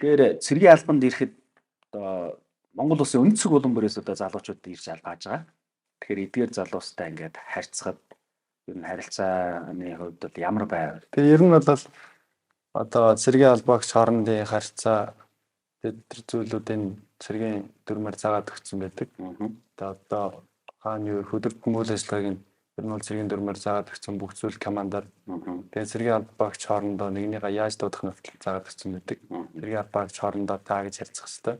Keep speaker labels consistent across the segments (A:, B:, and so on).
A: Тэгэхээр цэргийн албанд ирэхэд одоо Монгол улсын үндэс зэг улам бүрээс одоо залуучууд ирж албааж байгаа. Тэгэхээр эдгээр залуустай ингээд харьцахад ер нь харилцааны хувьд бол ямар байв?
B: Тэгээ ер нь бол одоо цэргийн албаагч хоорондын харьцаа тэр зүйлүүдийн цэргийн дүрмээр заагаад өгсөн байдаг. Одоо хааны хөдөлгөөн үйл ажиллагааг ер нь бол цэргийн дүрмээр заагаад өгсөн бүх зүйл командаар. Тэгээ цэргийн албаагч хоорондоо нэгнийгээ яаж дуудах нь заагаад өгсөн байдаг. Цэргийн албаагч хоорондоо таа гэж харьцах хэрэгтэй.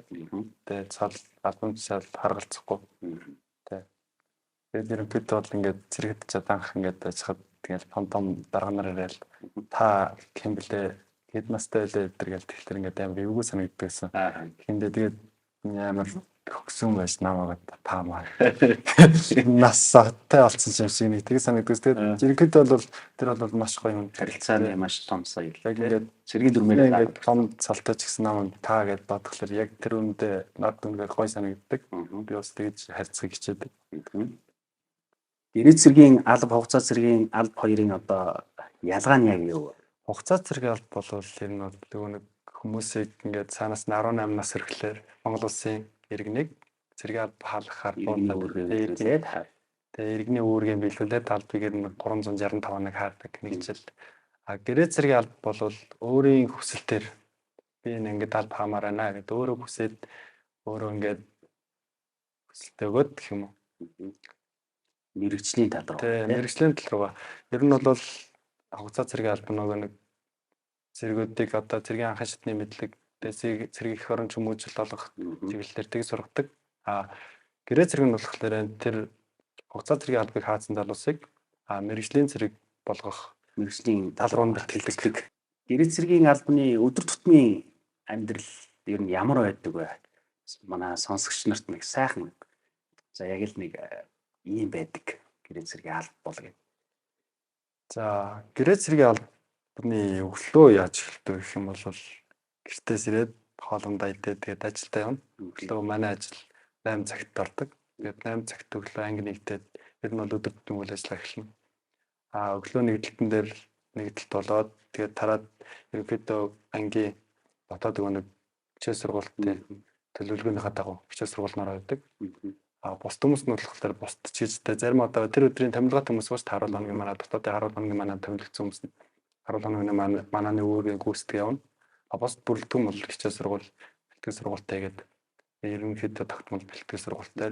B: Тэгээ цал албамжсаал харгалзахгүй. Тэгээд ерөнхийдөө бол ингээд цэрэгт чаданх ингээд ажиллахад тэгэл том дарга нар ирэл та хэм блэ хэд настай байлээ гэдэргээл тэгэхээр ингээд амар эвгүй санагддагсан. Хиндэ тэгээд амар төгсөн байж намайг таамаа. Нас сартай болсон юм шиг нэг тэг санагддаг. Тэгээд ерөнхийдөө бол тэр бол маш гоё юм.
A: Харилцааны маш том соёл. Яг ингээд цэргийн дүрмээр
B: ингээд том цалтай ч гэсэн намайг таа гэж бодглохлоор яг тэр үндэ над үнгээ гоё санагддаг. Би бас тэгж харьцахыг хичээдэг.
A: Гэрээ цэргийн алба, хугацаа цэргийн алба хоёрын одоо ялгаа нь яг юу вэ?
B: Хугацаа цэргийн алба бол ер нь бол нөгөө нэг хүмүүсийг ингээд цаанаас нь 18 нас ирэхлээр Монгол улсын иргэнийг цэргийн алба хаалгахаар
A: тэгээд
B: иргэний үүргийн биелүүлээд албыг нь 365 хоног хаадаг нэг жил. Гэрээ цэргийн алба бол өөрийн хүсэлтээр би ингээд алба хаамаар байна гэдэг өөрөө хүсээд өөрөө ингээд хүсэлтээ өгөөд гэх юм уу?
A: Мэргэжлийн тал руу.
B: Мэргэжлийн тал руугаа. Ер нь бол хугацаа цэргийн алба нөгөө нэг цэргүүдийг одоо цэргийн анхан шатны мэдлэг, цэргийн эх орон хүмүүжил олох чиглэлээр тийг сургадаг. Гэрээ цэрэг нь болохоор тэр хугацаа цэргийн албыг хаасан залуусыг мэргэжлийн цэрэг болгох
A: мэргэжлийн тал руу бэлтгэлдэг. Гэрээ цэргийн албаны өдөр тутмын амьдрал ер нь ямар байдаг вэ? Манай сонсогч нарт нэг сайхан за яг л нэг ийм байдаг гэрээ цэргийн алба бол гэдэг.
B: За гэрээ цэргийн албаны өглөө яаж эхэлдэг гэх юм бол гэртээс ирээд хоолундаа идээд тэгээд ажилдаа явна. Өглөө манай ажил 8 цагт ордог. Тэгээд 8 цагт өглөө анги нэгдээд ер нь бол өдөр тутмын үйл ажиллагаа эхэлнэ. Өглөө нэгдэлтэн дээр нэгдэлт болоод тэгээд тараад ерөнхийдөө ангийн дотоод нөгөө нэг хичээл сургалтын төлөвлөгөөнийхөө дагуу хичээл сургалтнаар байдаг. Бус хүмүүс нь болохоор бусд чижтэй зарим одоо тэр өдрийн томилгоотой хүмүүс бас харуул хоногийн манай дотоодын харуул хоногийн манай томилогдсон хүмүүс нь харуул хоногийн мананы өөрийн гүйцэтгэж явна. Бусд бүрэлдэхүүн бол хичээл сургууль, бэлтгэл сургуультай гэдэг ерөнхийдөө тогтмол бэлтгэл сургуультай.